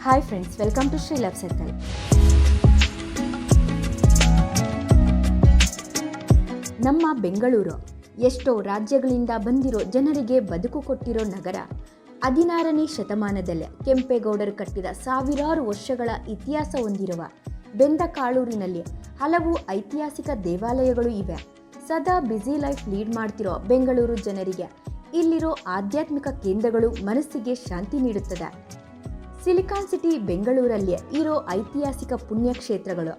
Hi friends, welcome to Shri love circle. ನಮ್ಮ ಬೆಂಗಳೂರು ಎಷ್ಟೋ ರಾಜ್ಯಗಳಿಂದ ಬಂದಿರೋ ಜನರಿಗೆ ಬದುಕು ಕೊಟ್ಟಿರೋ ನಗರ. 16ನೇ ಶತಮಾನದಲ್ಲಿ ಕೆಂಪೇಗೌಡರು ಕಟ್ಟಿದ ಸಾವಿರಾರು ವರ್ಷಗಳ ಇತಿಹಾಸ ಹೊಂದಿರುವ ಬೆಂದಕಾಳೂರಿನಲ್ಲಿ ಹಲವು ಐತಿಹಾಸಿಕ ದೇವಾಲಯಗಳು ಇವೆ. ಸದಾ ಬ್ಯುಸಿ ಲೈಫ್ ಲೀಡ್ ಮಾಡ್ತಿರೋ ಬೆಂಗಳೂರು ಜನರಿಗೆ ಇಲ್ಲಿರೋ ಆಧ್ಯಾತ್ಮಿಕ ಕೇಂದ್ರಗಳು ಮನಸ್ಸಿಗೆ ಶಾಂತಿ ನೀಡುತ್ತದೆ. ಸಿಲಿಕಾನ್ ಸಿಟಿ ಬೆಂಗಳೂರಲ್ಲಿ ಇರೋ ಐತಿಹಾಸಿಕ ಪುಣ್ಯಕ್ಷೇತ್ರಗಳು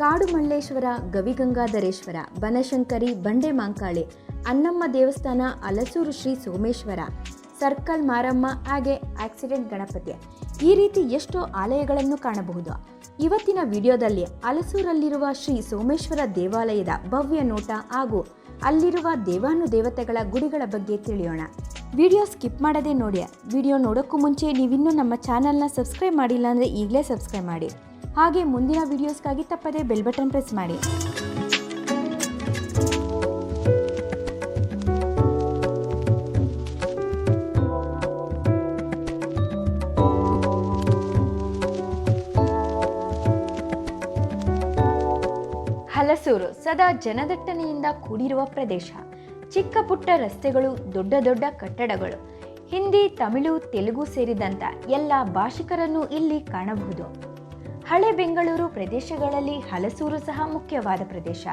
ಕಾಡುಮಲ್ಲೇಶ್ವರ, ಗವಿಗಂಗಾಧರೇಶ್ವರ, ಬನಶಂಕರಿ, ಬಂಡೆ ಮಾಂಕಾಳಿ, ಅನ್ನಮ್ಮ ದೇವಸ್ಥಾನ, ಹಲಸೂರು ಶ್ರೀ ಸೋಮೇಶ್ವರ, ಸರ್ಕಲ್ ಮಾರಮ್ಮ, ಹಾಗೆ ಆಕ್ಸಿಡೆಂಟ್ ಗಣಪತಿ. ಈ ರೀತಿ ಎಷ್ಟೋ ಆಲಯಗಳನ್ನು ಕಾಣಬಹುದು. ಇವತ್ತಿನ ವಿಡಿಯೋದಲ್ಲಿ ಹಲಸೂರಲ್ಲಿರುವ ಶ್ರೀ ಸೋಮೇಶ್ವರ ದೇವಾಲಯದ ಭವ್ಯ ನೋಟ ಹಾಗೂ ಅಲ್ಲಿರುವ ದೇವಾನುದೇವತೆಗಳ ಗುಡಿಗಳ ಬಗ್ಗೆ ತಿಳಿಯೋಣ. ವಿಡಿಯೋ ಸ್ಕಿಪ್ ಮಾಡದೆ ನೋಡಿ. ವಿಡಿಯೋ ನೋಡೋಕ್ಕೂ ಮುಂಚೆ ನೀವಿನ್ನೂ ನಮ್ಮ ಚಾನಲ್ನ ಸಬ್ಸ್ಕ್ರೈಬ್ ಮಾಡಿಲ್ಲ ಅಂದರೆ ಈಗಲೇ ಸಬ್ಸ್ಕ್ರೈಬ್ ಮಾಡಿ. ಹಾಗೆ ಮುಂದಿನ ವಿಡಿಯೋಸ್ಗಾಗಿ ತಪ್ಪದೇ ಬೆಲ್ ಬಟನ್ ಪ್ರೆಸ್ ಮಾಡಿ. ಹಲಸೂರು ಸದಾ ಜನದಟ್ಟಣೆಯಿಂದ ಕೂಡಿರುವ ಪ್ರದೇಶ. ಚಿಕ್ಕ ಪುಟ್ಟ ರಸ್ತೆಗಳು, ದೊಡ್ಡ ದೊಡ್ಡ ಕಟ್ಟಡಗಳು. ಹಿಂದಿ, ತಮಿಳು, ತೆಲುಗು ಸೇರಿದಂತ ಎಲ್ಲ ಭಾಷಿಕರನ್ನು ಇಲ್ಲಿ ಕಾಣಬಹುದು. ಹಳೆ ಬೆಂಗಳೂರು ಪ್ರದೇಶಗಳಲ್ಲಿ ಹಲಸೂರು ಸಹ ಮುಖ್ಯವಾದ ಪ್ರದೇಶ.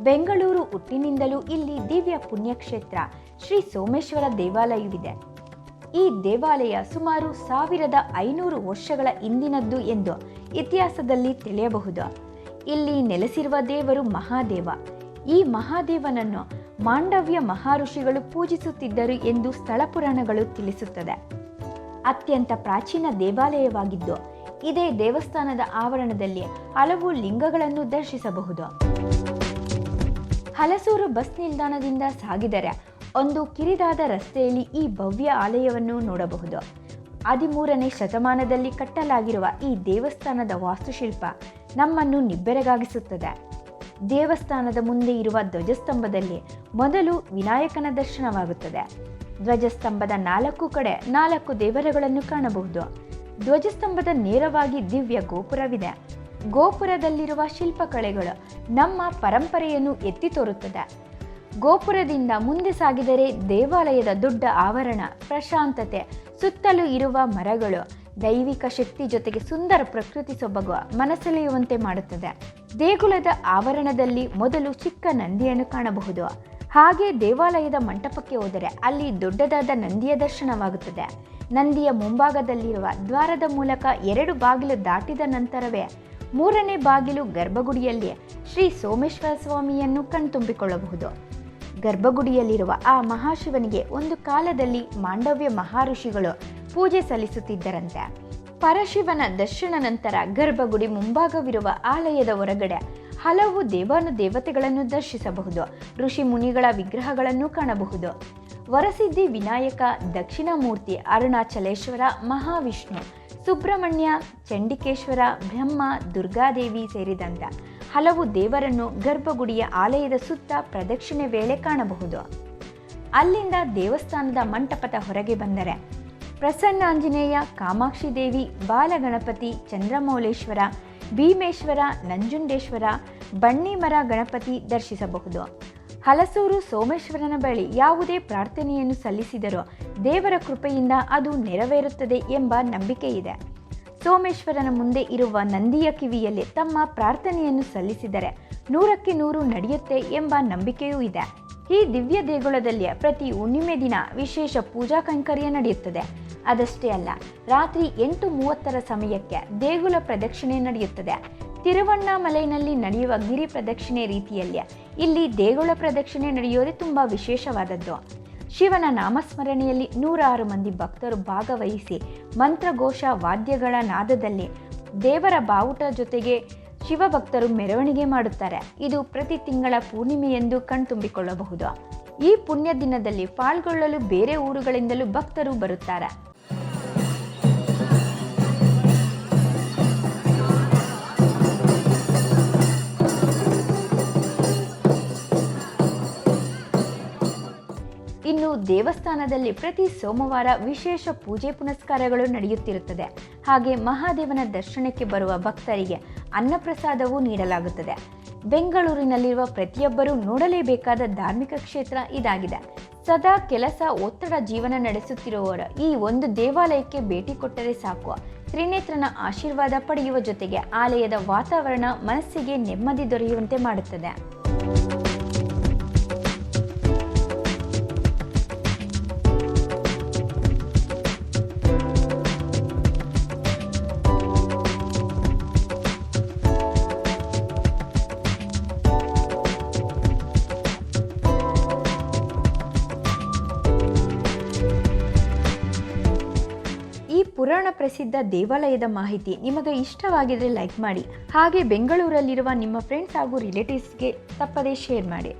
ಬೆಂಗಳೂರು ಹುಟ್ಟಿನಿಂದಲೂ ಇಲ್ಲಿ ದಿವ್ಯ ಪುಣ್ಯಕ್ಷೇತ್ರ ಶ್ರೀ ಸೋಮೇಶ್ವರ ದೇವಾಲಯವಿದೆ. ಈ ದೇವಾಲಯ ಸುಮಾರು 1500 ವರ್ಷಗಳ ಹಿಂದಿನದ್ದು ಎಂದು ಇತಿಹಾಸದಲ್ಲಿ ತಿಳಿಯಬಹುದು. ಇಲ್ಲಿ ನೆಲೆಸಿರುವ ದೇವರು ಮಹಾದೇವ. ಈ ಮಹಾದೇವನನ್ನು ಮಾಂಡವ್ಯ ಮಹರ್ಷಿಗಳು ಪೂಜಿಸುತ್ತಿದ್ದರು ಎಂದು ಸ್ಥಳ ಪುರಾಣಗಳು ತಿಳಿಸುತ್ತದೆ. ಅತ್ಯಂತ ಪ್ರಾಚೀನ ದೇವಾಲಯವಾಗಿದ್ದು ಇದೇ ದೇವಸ್ಥಾನದ ಆವರಣದಲ್ಲಿ ಹಲವು ಲಿಂಗಗಳನ್ನು ದರ್ಶಿಸಬಹುದು. ಹಲಸೂರು ಬಸ್ ನಿಲ್ದಾಣದಿಂದ ಸಾಗಿದರೆ ಒಂದು ಕಿರಿದಾದ ರಸ್ತೆಯಲ್ಲಿ ಈ ಭವ್ಯ ಆಲಯವನ್ನು ನೋಡಬಹುದು. 13ನೇ ಶತಮಾನದಲ್ಲಿ ಕಟ್ಟಲಾಗಿರುವ ಈ ದೇವಸ್ಥಾನದ ವಾಸ್ತುಶಿಲ್ಪ ನಮ್ಮನ್ನು ನಿಬ್ಬೆರಗಾಗಿಸುತ್ತದೆ. ದೇವಸ್ಥಾನದ ಮುಂದೆ ಇರುವ ಧ್ವಜಸ್ತಂಭದಲ್ಲಿ ಮೊದಲು ವಿನಾಯಕನ ದರ್ಶನವಾಗುತ್ತದೆ. ಧ್ವಜಸ್ತಂಭದ 4 ಕಡೆ 4 ದೇವರುಗಳನ್ನು ಕಾಣಬಹುದು. ಧ್ವಜಸ್ತಂಭದ ನೇರವಾಗಿ ದಿವ್ಯ ಗೋಪುರವಿದೆ. ಗೋಪುರದಲ್ಲಿರುವ ಶಿಲ್ಪಕಲೆಗಳು ನಮ್ಮ ಪರಂಪರೆಯನ್ನು ಎತ್ತಿ ತೋರುತ್ತದೆ. ಗೋಪುರದಿಂದ ಮುಂದೆ ಸಾಗಿದರೆ ದೇವಾಲಯದ ದೊಡ್ಡ ಆವರಣ, ಪ್ರಶಾಂತತೆ, ಸುತ್ತಲೂ ಇರುವ ಮರಗಳು, ದೈವಿಕ ಶಕ್ತಿ ಜೊತೆಗೆ ಸುಂದರ ಪ್ರಕೃತಿ ಸೊಬಗು ಮನಸೆಳೆಯುವಂತೆ ಮಾಡುತ್ತದೆ. ದೇಗುಲದ ಆವರಣದಲ್ಲಿ ಮೊದಲು ಚಿಕ್ಕ ನಂದಿಯನ್ನು ಕಾಣಬಹುದು. ಹಾಗೆ ದೇವಾಲಯದ ಮಂಟಪಕ್ಕೆ ಹೋದರೆ ಅಲ್ಲಿ ದೊಡ್ಡದಾದ ನಂದಿಯ ದರ್ಶನವಾಗುತ್ತದೆ. ನಂದಿಯ ಮುಂಭಾಗದಲ್ಲಿರುವ ದ್ವಾರದ ಮೂಲಕ 2 ಬಾಗಿಲು ದಾಟಿದ ನಂತರವೇ 3ನೇ ಬಾಗಿಲು ಗರ್ಭಗುಡಿಯಲ್ಲಿ ಶ್ರೀ ಸೋಮೇಶ್ವರ ಸ್ವಾಮಿಯನ್ನು ಕಣ್ತುಂಬಿಕೊಳ್ಳಬಹುದು. ಗರ್ಭಗುಡಿಯಲ್ಲಿರುವ ಆ ಮಹಾಶಿವನಿಗೆ ಒಂದು ಕಾಲದಲ್ಲಿ ಮಾಂಡವ್ಯ ಮಹರ್ಷಿಗಳು ಪೂಜೆ ಸಲ್ಲಿಸುತ್ತಿದ್ದರಂತೆ. ಪರಶಿವನ ದರ್ಶನ ನಂತರ ಗರ್ಭಗುಡಿ ಮುಂಭಾಗವಿರುವ ಆಲಯದ ಹೊರಗಡೆ ಹಲವು ದೇವಾನುದೇವತೆಗಳನ್ನು ದರ್ಶಿಸಬಹುದು. ಋಷಿ ಮುನಿಗಳ ವಿಗ್ರಹಗಳನ್ನು ಕಾಣಬಹುದು. ವರಸಿದ್ಧಿ ವಿನಾಯಕ, ದಕ್ಷಿಣಮೂರ್ತಿ, ಅರುಣಾಚಲೇಶ್ವರ, ಮಹಾವಿಷ್ಣು, ಸುಬ್ರಹ್ಮಣ್ಯ, ಚಂಡಿಕೇಶ್ವರ, ಬ್ರಹ್ಮ, ದುರ್ಗಾದೇವಿ ಸೇರಿದಂತೆ ಹಲವು ದೇವರನ್ನು ಗರ್ಭಗುಡಿಯ ಆಲಯದ ಸುತ್ತ ಪ್ರದಕ್ಷಿಣೆ ವೇಳೆ ಕಾಣಬಹುದು. ಅಲ್ಲಿಂದ ದೇವಸ್ಥಾನದ ಮಂಟಪದ ಹೊರಗೆ ಬಂದರೆ ಪ್ರಸನ್ನಾಂಜನೇಯ, ಕಾಮಾಕ್ಷಿ ದೇವಿ, ಬಾಲಗಣಪತಿ, ಚಂದ್ರಮೌಳೇಶ್ವರ, ಭೀಮೇಶ್ವರ, ನಂಜುಂಡೇಶ್ವರ, ಬನ್ನಿಮರ ಗಣಪತಿ ದರ್ಶಿಸಬಹುದು. ಹಲಸೂರು ಸೋಮೇಶ್ವರನ ಬಳಿ ಯಾವುದೇ ಪ್ರಾರ್ಥನೆಯನ್ನು ಸಲ್ಲಿಸಿದರೂ ದೇವರ ಕೃಪೆಯಿಂದ ಅದು ನೆರವೇರುತ್ತದೆ ಎಂಬ ನಂಬಿಕೆ ಇದೆ. ಸೋಮೇಶ್ವರನ ಮುಂದೆ ಇರುವ ನಂದಿಯ ಕಿವಿಯಲ್ಲಿ ತಮ್ಮ ಪ್ರಾರ್ಥನೆಯನ್ನು ಸಲ್ಲಿಸಿದರೆ 100ಕ್ಕೆ 100 ನಡೆಯುತ್ತೆ ಎಂಬ ನಂಬಿಕೆಯೂ ಇದೆ. ಈ ದಿವ್ಯ ದೇಗುಲದಲ್ಲಿ ಪ್ರತಿ ಹುಣ್ಣಿಮೆ ದಿನ ವಿಶೇಷ ಪೂಜಾ ಕೈಂಕರ್ಯ ನಡೆಯುತ್ತದೆ. ಅದಷ್ಟೇ ಅಲ್ಲ, ರಾತ್ರಿ 8:30 ಸಮಯಕ್ಕೆ ದೇಗುಲ ಪ್ರದಕ್ಷಿಣೆ ನಡೆಯುತ್ತದೆ. ತಿರುವಣ್ಣಾಮಲೈನಲ್ಲಿ ನಡೆಯುವ ಗಿರಿ ಪ್ರದಕ್ಷಿಣೆ ರೀತಿಯಲ್ಲಿ ಇಲ್ಲಿ ದೇಗುಲ ಪ್ರದಕ್ಷಿಣೆ ನಡೆಯೋದೇ ತುಂಬ ವಿಶೇಷವಾದದ್ದು. ಶಿವನ ನಾಮಸ್ಮರಣೆಯಲ್ಲಿ 106 ಮಂದಿ ಭಕ್ತರು ಭಾಗವಹಿಸಿ ಮಂತ್ರಘೋಷ ವಾದ್ಯಗಳ ನಾದದಲ್ಲಿ ದೇವರ ಬಾವುಟ ಜೊತೆಗೆ ಶಿವಭಕ್ತರು ಮೆರವಣಿಗೆ ಮಾಡುತ್ತಾರೆ. ಇದು ಪ್ರತಿ ತಿಂಗಳ ಪೂರ್ಣಿಮೆಯೆಂದು ಕಣ್ತುಂಬಿಕೊಳ್ಳಬಹುದು. ಈ ಪುಣ್ಯ ದಿನದಲ್ಲಿ ಪಾಲ್ಗೊಳ್ಳಲು ಬೇರೆ ಊರುಗಳಿಂದಲೂ ಭಕ್ತರು ಬರುತ್ತಾರೆ. ಇನ್ನು ದೇವಸ್ಥಾನದಲ್ಲಿ ಪ್ರತಿ ಸೋಮವಾರ ವಿಶೇಷ ಪೂಜೆ ಪುನಸ್ಕಾರಗಳು ನಡೆಯುತ್ತಿರುತ್ತದೆ. ಹಾಗೆ ಮಹಾದೇವನ ದರ್ಶನಕ್ಕೆ ಬರುವ ಭಕ್ತರಿಗೆ ಅನ್ನಪ್ರಸಾದವೂ ನೀಡಲಾಗುತ್ತದೆ. ಬೆಂಗಳೂರಿನಲ್ಲಿರುವ ಪ್ರತಿಯೊಬ್ಬರೂ ನೋಡಲೇಬೇಕಾದ ಧಾರ್ಮಿಕ ಕ್ಷೇತ್ರ ಇದಾಗಿದೆ. ಸದಾ ಕೆಲಸ ಒತ್ತಡ ಜೀವನ ನಡೆಸುತ್ತಿರುವವರು ಈ ಒಂದು ದೇವಾಲಯಕ್ಕೆ ಭೇಟಿ ಕೊಟ್ಟರೆ ಸಾಕು. ತ್ರಿನೇತ್ರನ ಆಶೀರ್ವಾದ ಪಡೆಯುವ ಜೊತೆಗೆ ಆಲಯದ ವಾತಾವರಣ ಮನಸ್ಸಿಗೆ ನೆಮ್ಮದಿ ದೊರೆಯುವಂತೆ ಮಾಡುತ್ತದೆ. ಈ ಪುರಾಣ ಪ್ರಸಿದ್ಧ ದೇವಾಲಯದ ಮಾಹಿತಿ ನಿಮಗೆ ಇಷ್ಟವಾಗಿದ್ರೆ ಲೈಕ್ ಮಾಡಿ. ಹಾಗೆ ಬೆಂಗಳೂರಲ್ಲಿರುವ ನಿಮ್ಮ ಫ್ರೆಂಡ್ಸ್ ಹಾಗೂ ರಿಲೇಟಿವ್ಸ್ಗೆ ತಪ್ಪದೇ ಶೇರ್ ಮಾಡಿ.